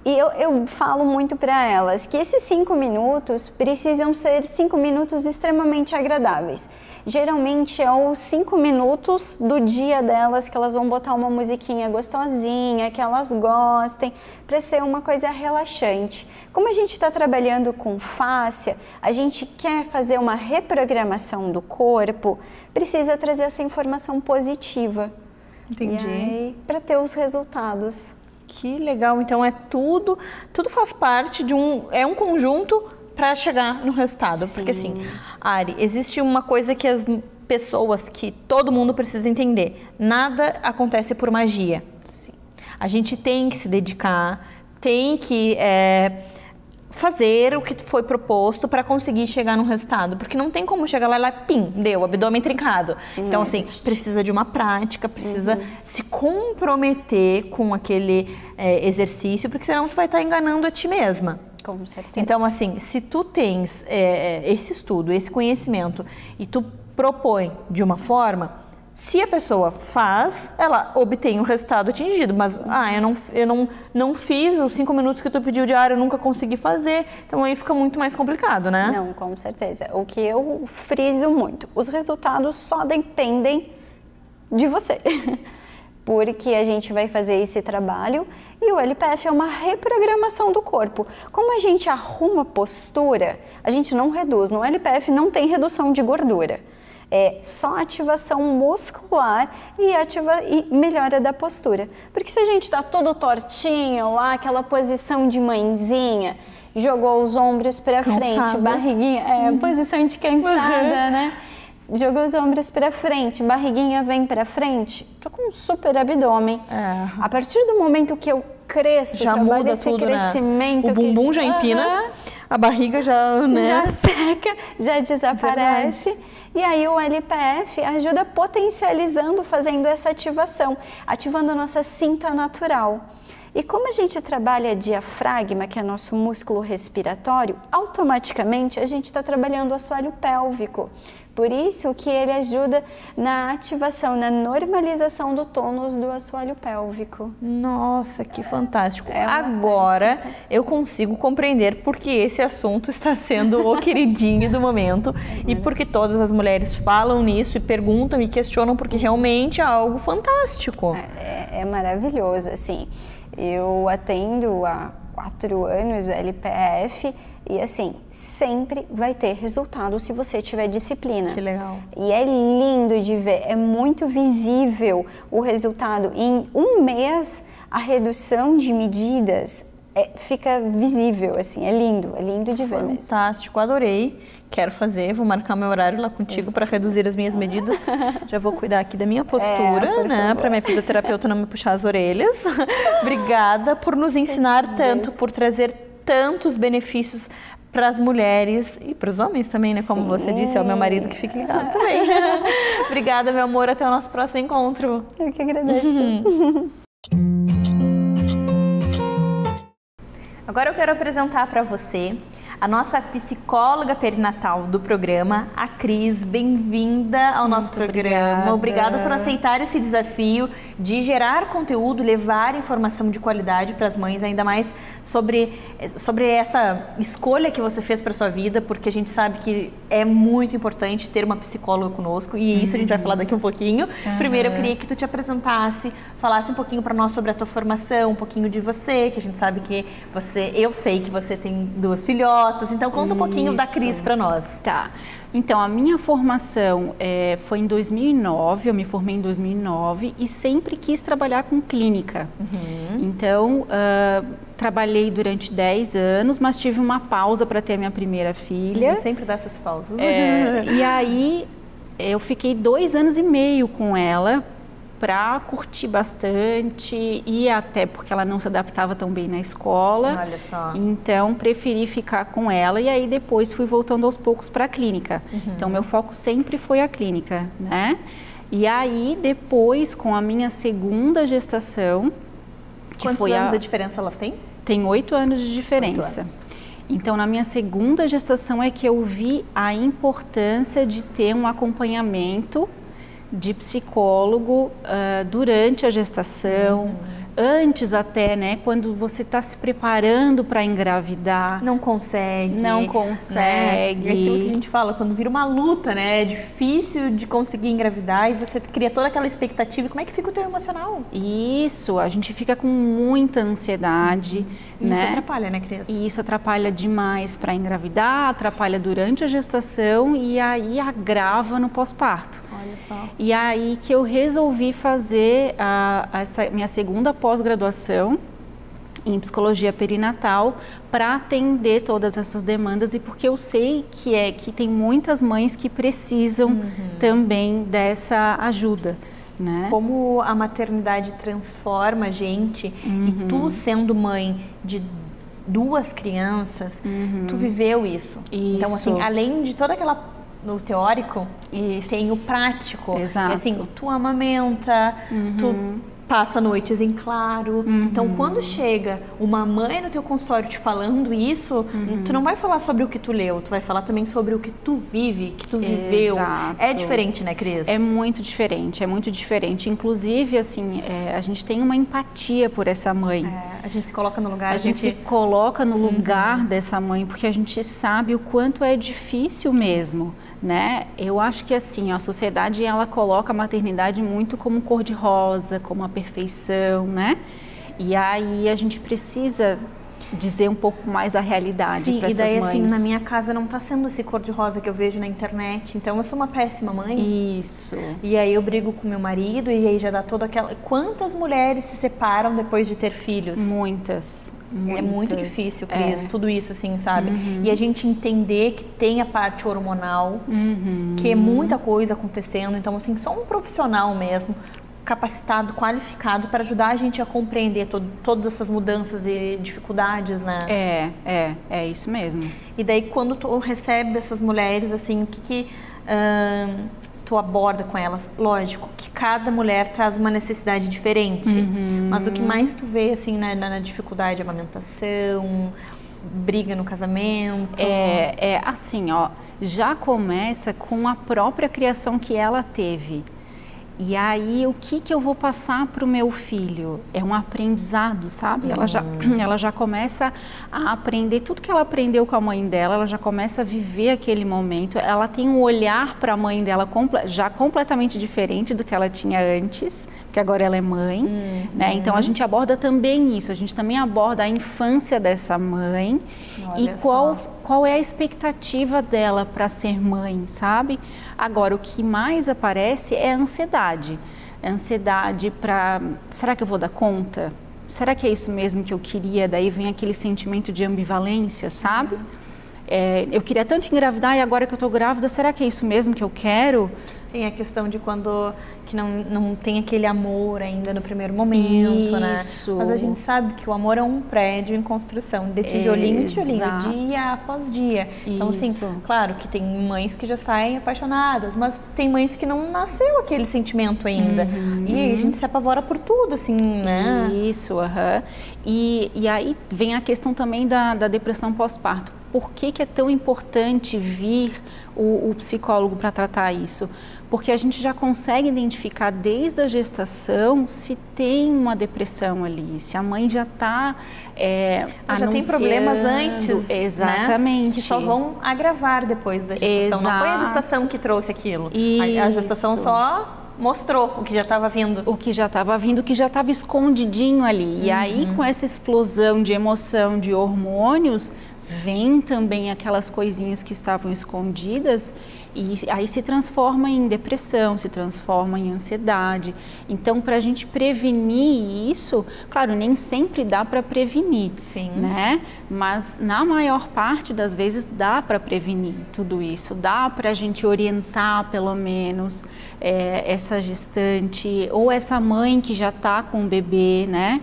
E eu falo muito para elas que esses 5 minutos precisam ser 5 minutos extremamente agradáveis. Geralmente é os 5 minutos do dia delas que elas vão botar uma musiquinha gostosinha, que elas gostem, para ser uma coisa relaxante. Como a gente está trabalhando com fáscia, a gente quer fazer uma reprogramação do corpo, precisa trazer essa informação positiva. Entendi. E aí, para ter os resultados. Que legal, então tudo faz parte de um conjunto para chegar no resultado. Sim. Porque assim, Ari, existe uma coisa que as pessoas, que todo mundo precisa entender, nada acontece por magia. Sim. A gente tem que se dedicar, tem que fazer o que foi proposto para conseguir chegar no resultado, porque não tem como chegar lá e pim, deu, abdômen trincado. Então, assim, precisa de uma prática, precisa se comprometer com aquele exercício, porque senão tu vai estar enganando a ti mesma. Com certeza. Então, assim, se tu tens esse estudo, esse conhecimento e tu propõe de uma forma, se a pessoa faz, ela obtém o resultado atingido, mas eu não fiz os 5 minutos que tu pediu diário, eu nunca consegui fazer, então aí fica muito mais complicado, né? Não, com certeza. O que eu friso muito, os resultados só dependem de você, porque a gente vai fazer esse trabalho e o LPF é uma reprogramação do corpo. Como a gente arruma postura, a gente não reduz, no LPF não tem redução de gordura. É só ativação muscular e melhora da postura. Porque se a gente tá todo tortinho lá, aquela posição de mãezinha, jogou os ombros para frente, barriguinha, posição de cansada, né? Jogou os ombros para frente, barriguinha vem para frente, tô com um super abdômen. A partir do momento que eu cresço, já trabalho muda esse tudo, crescimento, né? O bumbum já empina, a barriga já, né? Já seca, já desaparece. Verdade. E aí o LPF ajuda potencializando, fazendo essa ativação, ativando a nossa cinta natural. E como a gente trabalha diafragma, que é nosso músculo respiratório, automaticamente a gente está trabalhando o assoalho pélvico. Por isso que ele ajuda na ativação, na normalização do tônus do assoalho pélvico. Nossa, que fantástico. Agora eu consigo compreender porque esse assunto está sendo o queridinho do momento e porque todas as mulheres falam nisso e perguntam e questionam porque realmente é algo fantástico. É maravilhoso, assim. Eu atendo há 4 anos o LPF e assim, sempre vai ter resultado se você tiver disciplina. Que legal. E é lindo de ver, é muito visível o resultado. Em 1 mês, a redução de medidas fica visível, assim, é lindo de ver mesmo. Fantástico, adorei. Quero fazer, vou marcar meu horário lá contigo para reduzir as minhas medidas. Já vou cuidar aqui da minha postura, né? Para minha fisioterapeuta não me puxar as orelhas. Obrigada por nos ensinar tanto, por trazer tantos benefícios para as mulheres e para os homens também, né? Como você disse, é o meu marido que fica ligado também. Obrigada, meu amor. Até o nosso próximo encontro. Eu que agradeço. Agora eu quero apresentar para você a nossa psicóloga perinatal do programa, a Cris. Bem-vinda ao nosso programa. Obrigada por aceitar esse desafio de gerar conteúdo, levar informação de qualidade para as mães, ainda mais sobre essa escolha que você fez para sua vida, porque a gente sabe que é muito importante ter uma psicóloga conosco e isso a gente vai falar daqui um pouquinho. Primeiro eu queria que tu te apresentasse, falasse um pouquinho para nós sobre a tua formação, um pouquinho de você, que a gente sabe que eu sei que você tem 2 filhotas, então conta um pouquinho da Cris para nós. Tá. Então, a minha formação foi em 2009, eu me formei em 2009 e sempre quis trabalhar com clínica. Então, trabalhei durante 10 anos, mas tive uma pausa para ter a minha primeira filha. Eu sempre dá essas pausas. E aí, eu fiquei 2 anos e meio com ela, para curtir bastante e até porque ela não se adaptava tão bem na escola. Olha só. Então, preferi ficar com ela e aí depois fui voltando aos poucos para a clínica. Então, meu foco sempre foi a clínica, né? E aí, depois, com a minha segunda gestação... Quantos anos de diferença elas têm? Tem 8 anos de diferença. 8 anos. Então, na minha segunda gestação é que eu vi a importância de ter um acompanhamento de psicólogo durante a gestação, antes até, né, quando você está se preparando para engravidar. Não consegue. Né? E aquilo que a gente fala, quando vira uma luta, né, é difícil de conseguir engravidar e você cria toda aquela expectativa. Como é que fica o teu emocional? Isso, a gente fica com muita ansiedade, né? Isso atrapalha, né, criança? E isso atrapalha demais para engravidar, atrapalha durante a gestação e aí agrava no pós-parto. Olha só. E aí que eu resolvi fazer essa minha segunda pós-graduação em psicologia perinatal para atender todas essas demandas e porque eu sei que tem muitas mães que precisam também dessa ajuda, né? Como a maternidade transforma a gente e tu sendo mãe de 2 crianças, tu viveu isso. Então, assim, além de toda aquela no teórico, tem o prático. Exato. E, assim, tu amamenta, tu passa noites em claro. Então, quando chega uma mãe no teu consultório te falando isso, tu não vai falar sobre o que tu leu, tu vai falar também sobre o que tu vive, que tu viveu. Exato. É diferente, né, Cris? É muito diferente, é muito diferente. Inclusive, assim, a gente tem uma empatia por essa mãe. A gente se coloca no lugar. A gente se coloca no lugar dessa mãe, porque a gente sabe o quanto é difícil mesmo, né? Eu acho que, assim, a sociedade, ela coloca a maternidade muito como cor-de-rosa, como a perfeição, né? E aí a gente precisa dizer um pouco mais da realidade para essas mães. Sim, e daí, assim, na minha casa não tá sendo esse cor-de-rosa que eu vejo na internet, então eu sou uma péssima mãe. Isso. E aí eu brigo com meu marido e aí já dá toda aquela... Quantas mulheres se separam depois de ter filhos? Muitas. É muito difícil, Cris, tudo isso, assim, sabe? E a gente entender que tem a parte hormonal, que é muita coisa acontecendo, então, assim, só um profissional mesmo, capacitado, qualificado para ajudar a gente a compreender todas essas mudanças e dificuldades, né? É isso mesmo. E daí, quando tu recebe essas mulheres, assim, o que tu aborda com elas? Lógico que cada mulher traz uma necessidade diferente, mas o que mais tu vê, assim, na dificuldade de amamentação, briga no casamento? Assim, ó, já começa com a própria criação que ela teve. E aí, o que eu vou passar para o meu filho? É um aprendizado, sabe? Ela já começa a aprender tudo que ela aprendeu com a mãe dela, ela já começa a viver aquele momento, ela tem um olhar para a mãe dela já completamente diferente do que ela tinha antes, porque agora ela é mãe, né? Então, a gente aborda também isso, a gente também aborda a infância dessa mãe. Olha, e qual é a expectativa dela para ser mãe, sabe? Agora, o que mais aparece é a ansiedade. A ansiedade para, será que eu vou dar conta? Será que é isso mesmo que eu queria? Daí vem aquele sentimento de ambivalência, sabe? Eu queria tanto engravidar e agora que eu estou grávida, será que é isso mesmo que eu quero? Tem a questão de quando que não tem aquele amor ainda no primeiro momento, isso, né? Mas a gente sabe que o amor é um prédio em construção, de tijolinho em tijolinho, dia após dia. Então, assim, claro que tem mães que já saem apaixonadas, mas tem mães que não nasceu aquele sentimento ainda. E aí a gente se apavora por tudo, assim, né? Isso, E aí vem a questão também da depressão pós-parto. Por que é tão importante vir o psicólogo para tratar isso? Porque a gente já consegue identificar desde a gestação se tem uma depressão ali, se a mãe já está já tem problemas antes, exatamente, né? Que só vão agravar depois da gestação. Não foi a gestação que trouxe aquilo, a gestação só mostrou o que já estava vindo. O que já estava vindo, o que já estava escondidinho ali. E aí, com essa explosão de emoção, de hormônios, vem também aquelas coisinhas que estavam escondidas e aí se transforma em depressão, se transforma em ansiedade. Então, para a gente prevenir isso, claro, nem sempre dá para prevenir, né? Mas na maior parte das vezes dá para prevenir tudo isso, dá para a gente orientar pelo menos essa gestante ou essa mãe que já está com o bebê, né?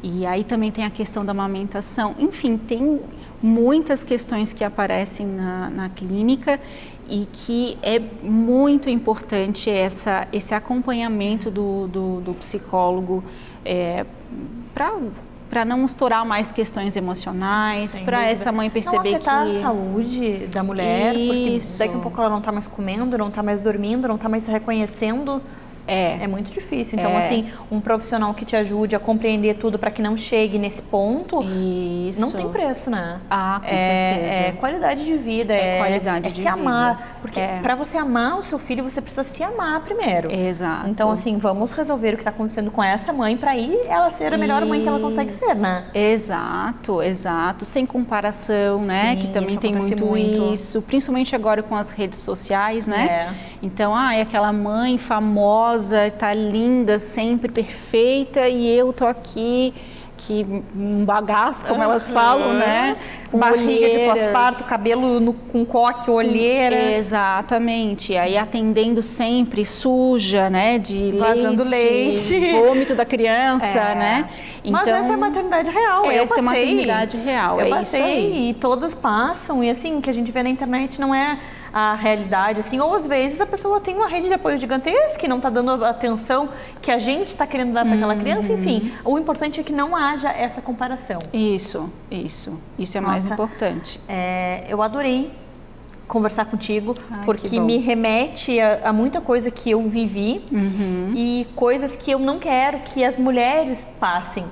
E aí também tem a questão da amamentação. Enfim, tem muitas questões que aparecem na clínica e que é muito importante esse acompanhamento do psicólogo para não estourar mais questões emocionais, para essa mãe perceber não afetar que... a saúde da mulher, porque daqui a pouco ela não está mais comendo, não está mais dormindo, não está mais se reconhecendo. É muito difícil. Então, assim, um profissional que te ajude a compreender tudo para que não chegue nesse ponto, não tem preço, né? Com certeza. É qualidade de vida, qualidade de se vida. Amar. Porque para você amar o seu filho, você precisa se amar primeiro. Exato. Então, assim, vamos resolver o que está acontecendo com essa mãe para aí ela ser a melhor mãe que ela consegue ser, né? Exato. Sem comparação, né? Que também tem muito isso. Principalmente agora com as redes sociais, né? Então, é aquela mãe famosa, tá linda, sempre perfeita, e eu tô aqui que um bagaço, como elas falam, né? Com barriga de pós-parto, cabelo com coque, olheira. Exatamente. Aí atendendo sempre suja, né? De vazando leite. Vômito da criança, né? Então, mas essa é a maternidade real. Essa é a maternidade real, eu é passei, isso aí. E todas passam, e assim, o que a gente vê na internet não é a realidade, assim, ou às vezes a pessoa tem uma rede de apoio gigantesca e não está dando a atenção que a gente está querendo dar para aquela criança, enfim, o importante é que não haja essa comparação. Isso é mais importante. Eu adorei conversar contigo, porque me remete a muita coisa que eu vivi e coisas que eu não quero que as mulheres passem.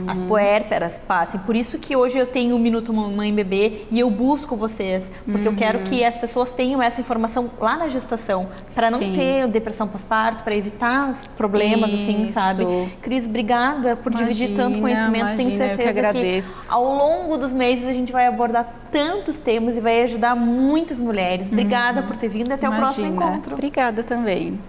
As puérperas passem. Por isso que hoje eu tenho o Minuto Mamãe Bebê e eu busco vocês, porque eu quero que as pessoas tenham essa informação lá na gestação, para não ter depressão pós-parto, para evitar os problemas, assim, sabe? Cris, obrigada por dividir tanto conhecimento. Tenho certeza que ao longo dos meses a gente vai abordar tantos temas e vai ajudar muitas mulheres. Obrigada por ter vindo e até o próximo encontro. Obrigada também.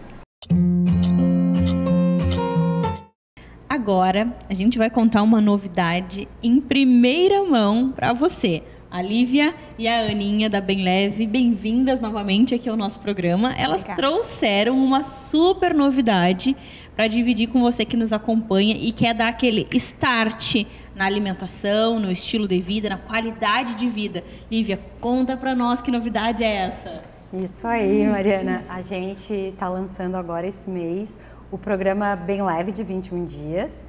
Agora, a gente vai contar uma novidade em primeira mão para você. A Lívia e a Aninha da Bem Leve, bem-vindas novamente aqui ao nosso programa. Elas trouxeram uma super novidade para dividir com você que nos acompanha e quer dar aquele start na alimentação, no estilo de vida, na qualidade de vida. Lívia, conta para nós que novidade é essa. Isso aí, Mariana. A gente está lançando agora esse mês o programa Bem Leve de 21 dias.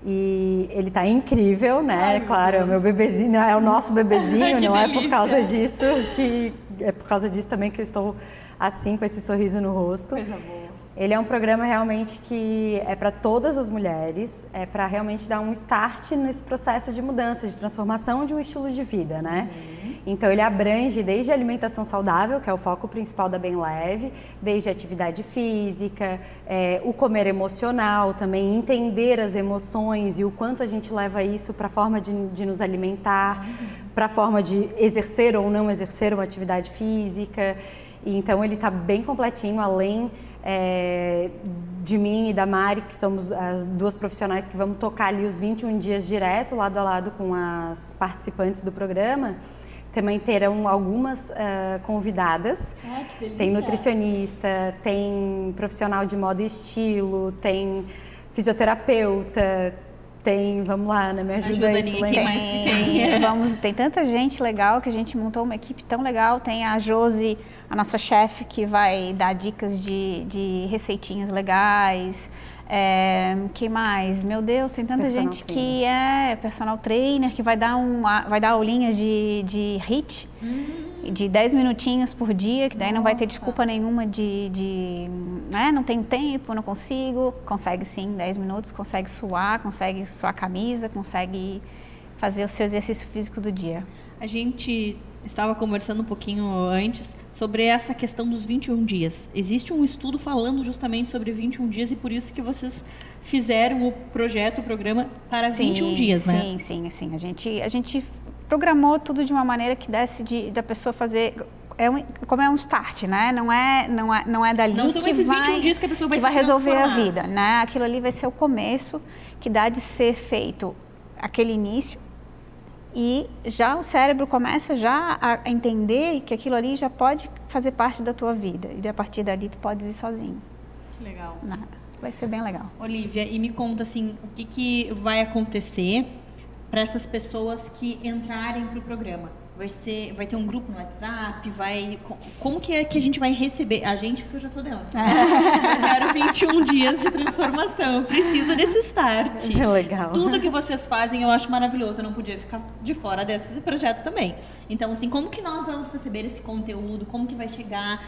E ele tá incrível, né? Claro, é o meu bebezinho, é o nosso bebezinho, não é por causa disso que é por causa disso também que eu estou assim com esse sorriso no rosto. Coisa boa. Ele é um programa realmente que é para todas as mulheres, é para realmente dar um start nesse processo de mudança, de transformação de um estilo de vida, né? Então ele abrange desde a alimentação saudável, que é o foco principal da Bem Leve, desde a atividade física, o comer emocional também, entender as emoções e o quanto a gente leva isso para a forma de nos alimentar, para a forma de exercer ou não exercer uma atividade física. E, então ele está bem completinho, além de mim e da Mari, que somos as duas profissionais que vamos tocar ali os 21 dias direto, lado a lado com as participantes do programa. Também terão algumas convidadas. Ai, que delícia. Tem nutricionista, tem profissional de moda e estilo, tem fisioterapeuta, tem, vamos lá, Ana, me ajuda aí. Tem tanta gente legal que a gente montou uma equipe tão legal. Tem a Josi, a nossa chefe, que vai dar dicas de receitinhas legais. Que mais? Meu Deus, tem tanta Personal gente trainer. que é personal trainer, que vai dar aulinha de HIIT, de 10 minutinhos por dia, que daí não vai ter desculpa nenhuma né, não tenho tempo, não consigo. Consegue sim, 10 minutos, consegue suar a camisa, consegue fazer o seu exercício físico do dia. A gente estava conversando um pouquinho antes sobre essa questão dos 21 dias. Existe um estudo falando justamente sobre 21 dias e por isso que vocês fizeram o programa para 21 dias, né? Sim. A gente programou tudo de uma maneira que desse da pessoa fazer... como é um start, né? Não é dali não são que esses vai, 21 dias que a pessoa vai resolver a transformar. vida, né? Aquilo ali vai ser o começo, que dá de ser feito aquele início, e já o cérebro começa já a entender que aquilo ali já pode fazer parte da tua vida, e a partir dali tu pode ir sozinho. Que legal. Vai ser bem legal. Olivia, e me conta assim, o que vai acontecer para essas pessoas que entrarem para o programa? Vai ter um grupo no WhatsApp? Como que é que a gente vai receber? A gente, porque eu já tô dentro. Eu quero 21 dias de transformação. Eu preciso desse start. Legal. Tudo que vocês fazem eu acho maravilhoso. Eu não podia ficar de fora desse projeto também. Então, assim, como que nós vamos receber esse conteúdo? Como que vai chegar?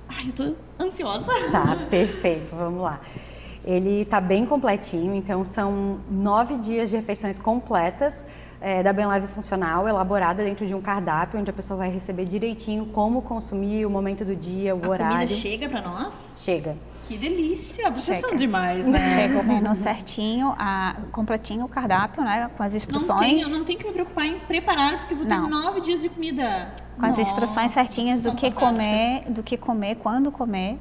Ai, eu tô ansiosa. Tá, perfeito. Vamos lá. Ele está bem completinho, então são 9 dias de refeições completas da Bem Leve Funcional, elaborada dentro de um cardápio, onde a pessoa vai receber direitinho como consumir, o momento do dia, o horário. A comida chega para nós? Chega. Que delícia! Vocês são demais, né? Chega o menu certinho, completinho o cardápio, né? Com as instruções. Eu não tenho que me preocupar em preparar, porque vou ter 9 dias de comida. Com as instruções certinhas do que comer, quando comer.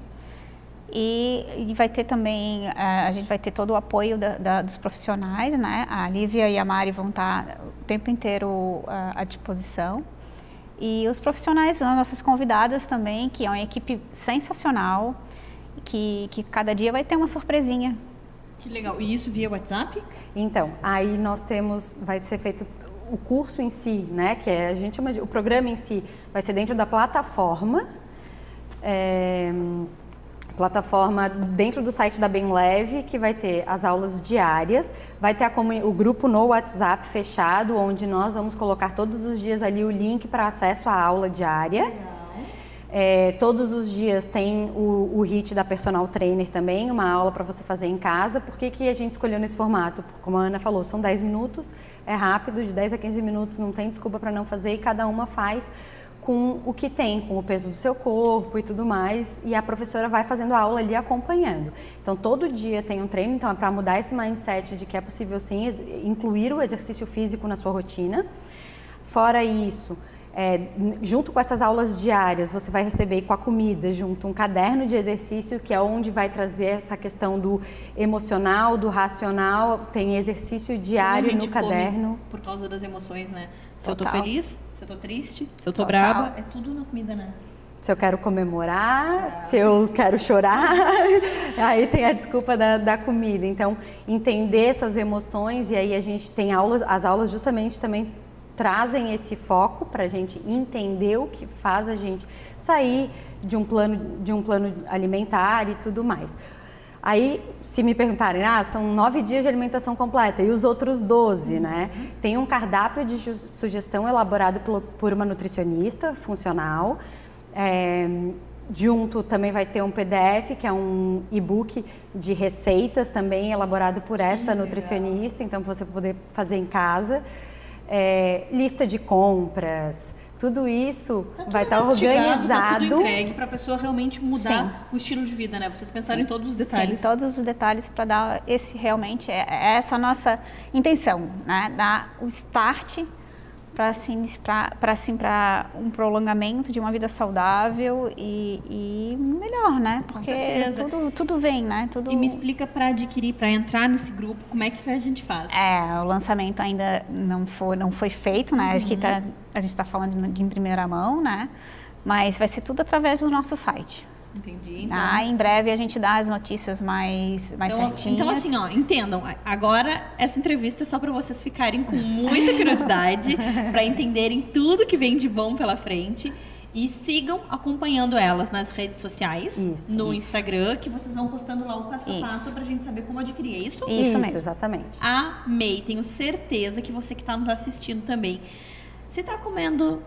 E vai ter também, a gente vai ter todo o apoio dos profissionais, né? A Lívia e a Mari vão estar o tempo inteiro à disposição. E os profissionais, as nossas convidadas também, que é uma equipe sensacional, que cada dia vai ter uma surpresinha. Que legal. E isso via WhatsApp? Então, aí nós temos, vai ser feito o curso em si, né? Que a gente chama de, o programa em si vai ser dentro da plataforma. Plataforma dentro do site da Bem Leve, que vai ter as aulas diárias, vai ter o grupo no WhatsApp fechado, onde nós vamos colocar todos os dias ali o link para acesso à aula diária. Todos os dias tem o HIIT da Personal Trainer também, uma aula para você fazer em casa. Por que a gente escolheu nesse formato? Porque, como a Ana falou, são 10 minutos, é rápido, de 10 a 15 minutos, não tem desculpa para não fazer, e cada uma faz com o que tem, com o peso do seu corpo e tudo mais, e a professora vai fazendo a aula ali acompanhando. Então, todo dia tem um treino, então é para mudar esse mindset de que é possível sim incluir o exercício físico na sua rotina. Fora isso, junto com essas aulas diárias, você vai receber com a comida junto um caderno de exercício, que é onde vai trazer essa questão do emocional, do racional, tem exercício diário no caderno. Por causa das emoções, né? Se Total. eu tô feliz, se eu tô triste, se eu tô Total. braba, é tudo na comida, né? Se eu quero comemorar, se eu quero chorar, aí tem a desculpa da comida. Então, entender essas emoções, e aí a gente tem aulas, as aulas justamente também trazem esse foco para a gente entender o que faz a gente sair de um plano alimentar e tudo mais. Aí, se me perguntarem, são 9 dias de alimentação completa e os outros 12, né? Tem um cardápio de sugestão elaborado por uma nutricionista funcional. Junto também vai ter um PDF, que é um e-book de receitas também elaborado por essa nutricionista, então você poder fazer em casa. Lista de compras, tudo isso vai estar organizado. Tá tudo entregue para a pessoa realmente mudar o estilo de vida, né? Vocês pensaram em todos os detalhes. Sim, todos os detalhes para dar realmente essa nossa intenção, né? Dar o start para um prolongamento de uma vida saudável e melhor, né? Porque tudo vem, né? E me explica, para adquirir, para entrar nesse grupo, como é que a gente faz? O lançamento ainda não foi feito, né? A gente está falando em primeira mão, né? Mas vai ser tudo através do nosso site. Entendi. Então... em breve a gente dá as notícias mais certinhas. Então, assim, entendam. Agora, essa entrevista é só para vocês ficarem com muita curiosidade, para entenderem tudo que vem de bom pela frente. E sigam acompanhando elas nas redes sociais, no Instagram, que vocês vão postando lá o passo a passo para a gente saber como adquirir. É isso? Isso mesmo. Exatamente. Amei. Tenho certeza que você que está nos assistindo também. Se está comendo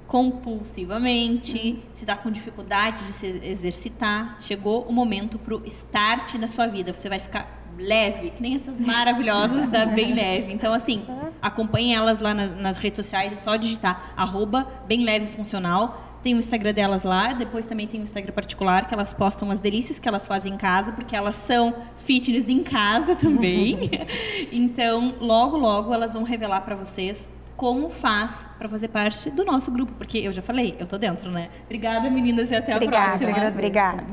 compulsivamente, se está com dificuldade de se exercitar, chegou o momento para o start na sua vida. Você vai ficar leve, que nem essas maravilhosas da Bem Leve. Então, assim, acompanhem elas lá nas redes sociais, é só digitar @BemLeveFuncional. Tem o Instagram delas lá, depois também tem o Instagram particular, que elas postam as delícias que elas fazem em casa, porque elas são fitness em casa também. Então, logo, logo, elas vão revelar para vocês como faz para fazer parte do nosso grupo, porque eu já falei, eu tô dentro, né? Obrigada, meninas, e até a próxima. Obrigada.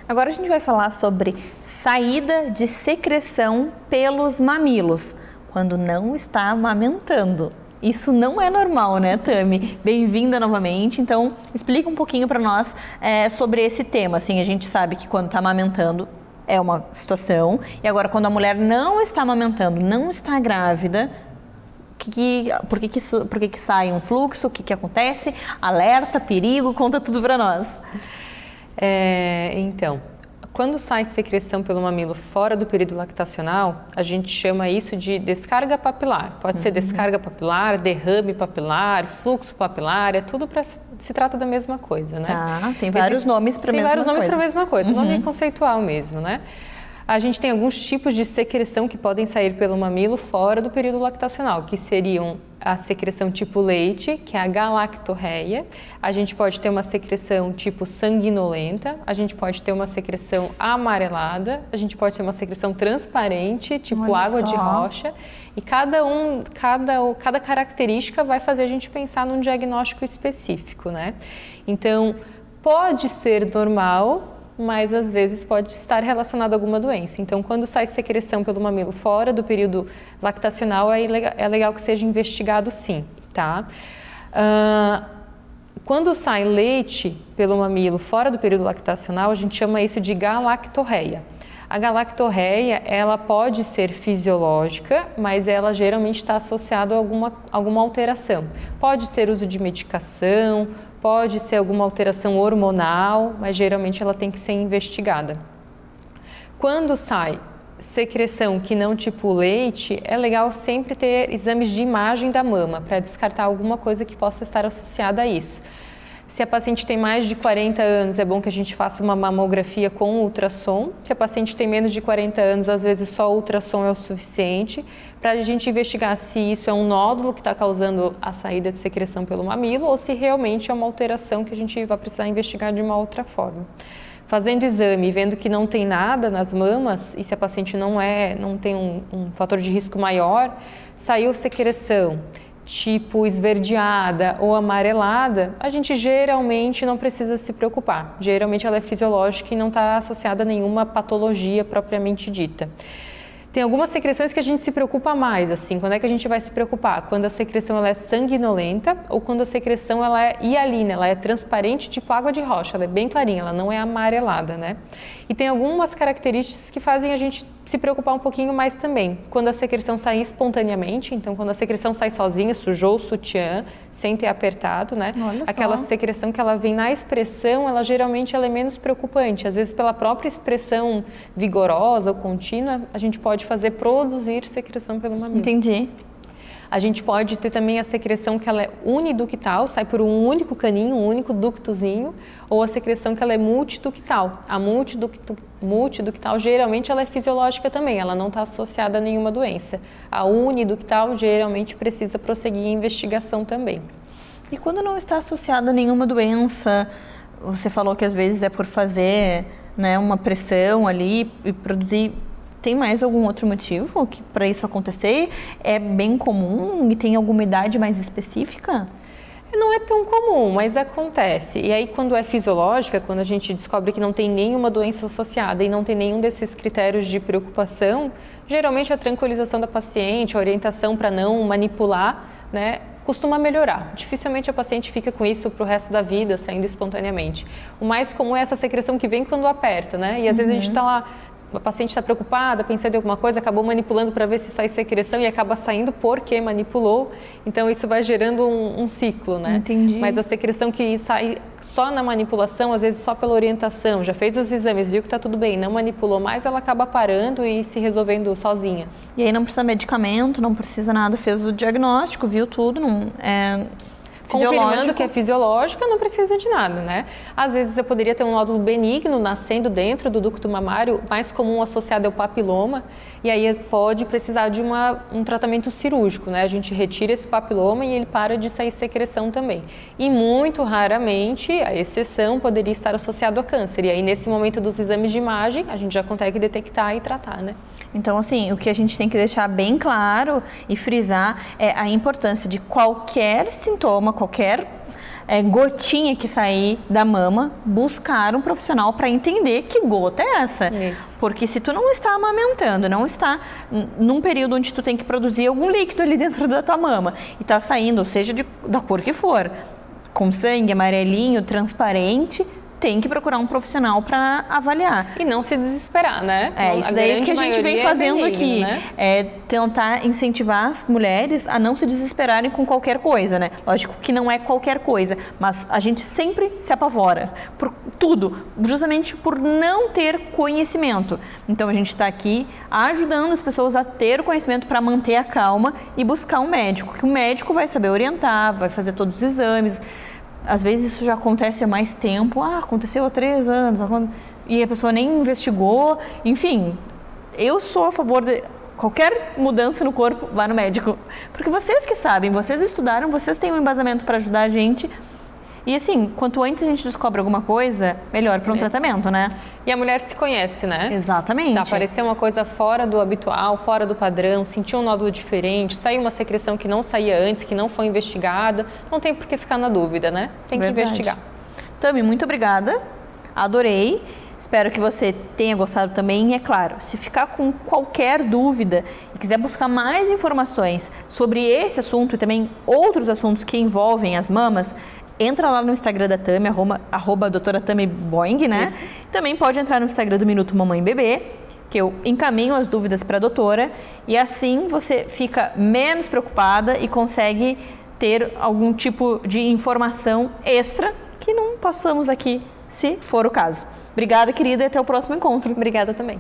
Agora a gente vai falar sobre saída de secreção pelos mamilos, quando não está amamentando. Isso não é normal, né, Tami? Bem-vinda novamente. Então, explica um pouquinho para nós sobre esse tema. Assim, a gente sabe que quando está amamentando é uma situação, e agora quando a mulher não está amamentando, não está grávida, por que sai um fluxo, o que acontece? Alerta, perigo, conta tudo para nós. Então, quando sai secreção pelo mamilo fora do período lactacional, a gente chama isso de descarga papilar. Pode ser descarga papilar, derrame papilar, fluxo papilar, tudo se trata da mesma coisa, né? Tem vários nomes para a mesma coisa. Tem vários nomes para a mesma coisa, o nome é conceitual mesmo, né? A gente tem alguns tipos de secreção que podem sair pelo mamilo fora do período lactacional, que seriam a secreção tipo leite, que é a galactorreia. A gente pode ter uma secreção tipo sanguinolenta, a gente pode ter uma secreção amarelada, a gente pode ter uma secreção transparente, tipo água de rocha. E cada característica vai fazer a gente pensar num diagnóstico específico, né? Então, pode ser normal, mas às vezes pode estar relacionado a alguma doença. Então, quando sai secreção pelo mamilo fora do período lactacional, é legal que seja investigado sim, tá? Quando sai leite pelo mamilo fora do período lactacional, a gente chama isso de galactorreia. A galactorreia, ela pode ser fisiológica, mas ela geralmente está associada a alguma alteração. Pode ser uso de medicação, pode ser alguma alteração hormonal, mas geralmente ela tem que ser investigada. Quando sai secreção que não tipo leite, é legal sempre ter exames de imagem da mama para descartar alguma coisa que possa estar associada a isso. Se a paciente tem mais de 40 anos, é bom que a gente faça uma mamografia com ultrassom. Se a paciente tem menos de 40 anos, às vezes só o ultrassom é o suficiente para a gente investigar se isso é um nódulo que está causando a saída de secreção pelo mamilo ou se realmente é uma alteração que a gente vai precisar investigar de uma outra forma. Fazendo o exame e vendo que não tem nada nas mamas e se a paciente não tem um fator de risco maior, saiu secreção tipo esverdeada ou amarelada, a gente geralmente não precisa se preocupar. Geralmente ela é fisiológica e não está associada a nenhuma patologia propriamente dita. Tem algumas secreções que a gente se preocupa mais, assim, quando é que a gente vai se preocupar? Quando a secreção ela é sanguinolenta ou quando a secreção ela é hialina, ela é transparente tipo água de rocha, ela é bem clarinha, ela não é amarelada, né? E tem algumas características que fazem a gente se preocupar um pouquinho mais também. Quando a secreção sai espontaneamente, então quando a secreção sai sozinha, sujou o sutiã, sem ter apertado, né? Aquela secreção que ela vem na expressão, ela geralmente ela é menos preocupante. Às vezes pela própria expressão vigorosa ou contínua, a gente pode produzir secreção pelo mamilo. Entendi. A gente pode ter também a secreção que ela é uniductal, sai por um único caninho, um único ductozinho, ou a secreção que ela é multiductal. A multiductal geralmente ela é fisiológica também, ela não está associada a nenhuma doença. A uniductal geralmente precisa prosseguir a investigação também. E quando não está associada a nenhuma doença, você falou que às vezes é por fazer, né, uma pressão ali e produzir. Tem mais algum outro motivo para isso acontecer? É bem comum e tem alguma idade mais específica? Não é tão comum, mas acontece. E aí, quando é fisiológica, quando a gente descobre que não tem nenhuma doença associada e não tem nenhum desses critérios de preocupação, geralmente a tranquilização da paciente, a orientação para não manipular, né, costuma melhorar. Dificilmente a paciente fica com isso para o resto da vida, saindo espontaneamente. O mais comum é essa secreção que vem quando aperta, né? E às vezes a gente está lá, a paciente está preocupada, pensando em alguma coisa, acabou manipulando para ver se sai secreção e acaba saindo porque manipulou. Então, isso vai gerando um ciclo, né? Entendi. Mas a secreção que sai só na manipulação, às vezes só pela orientação, já fez os exames, viu que está tudo bem, não manipulou mais, ela acaba parando e se resolvendo sozinha. E aí não precisa medicamento, não precisa nada, fez o diagnóstico, viu tudo, não é... Confirmando que é fisiológica, não precisa de nada, né? Às vezes eu poderia ter um nódulo benigno nascendo dentro do ducto mamário, mais comum associado ao papiloma, e aí pode precisar de um tratamento cirúrgico, né? A gente retira esse papiloma e ele para de sair secreção também. E muito raramente, a exceção poderia estar associado a câncer, e aí nesse momento dos exames de imagem, a gente já consegue detectar e tratar, né? Então, assim, o que a gente tem que deixar bem claro e frisar é a importância de qualquer sintoma, qualquer gotinha que sair da mama, buscar um profissional para entender que gota é essa. Isso. Porque se tu não está amamentando, não está num período onde tu tem que produzir algum líquido ali dentro da tua mama e está saindo, ou seja, da cor que for, com sangue amarelinho, transparente, tem que procurar um profissional para avaliar. E não se desesperar, né? É isso daí que a gente vem fazendo aqui, né? É tentar incentivar as mulheres a não se desesperarem com qualquer coisa, né? Lógico que não é qualquer coisa, mas a gente sempre se apavora por tudo, justamente por não ter conhecimento. Então a gente está aqui ajudando as pessoas a ter o conhecimento para manter a calma e buscar um médico, que o médico vai saber orientar, vai fazer todos os exames. Às vezes isso já acontece há mais tempo, aconteceu há 3 anos, e a pessoa nem investigou, enfim. Eu sou a favor de qualquer mudança no corpo, vá no médico. Porque vocês que sabem, vocês estudaram, vocês têm um embasamento para ajudar a gente. E assim, quanto antes a gente descobre alguma coisa, melhor para um tratamento, né? E a mulher se conhece, né? Exatamente. Se aparecer uma coisa fora do habitual, fora do padrão, sentir um nódulo diferente, sair uma secreção que não saía antes, que não foi investigada, não tem por que ficar na dúvida, né? Tem que investigar. Tami, muito obrigada, adorei. Espero que você tenha gostado também. E é claro, se ficar com qualquer dúvida e quiser buscar mais informações sobre esse assunto e também outros assuntos que envolvem as mamas, entra lá no Instagram da Tami, @ doutora Tami Boing, né? Isso. Também pode entrar no Instagram do Minuto Mamãe Bebê, que eu encaminho as dúvidas para a doutora, e assim você fica menos preocupada e consegue ter algum tipo de informação extra que não passamos aqui, se for o caso. Obrigada, querida, e até o próximo encontro. Obrigada também.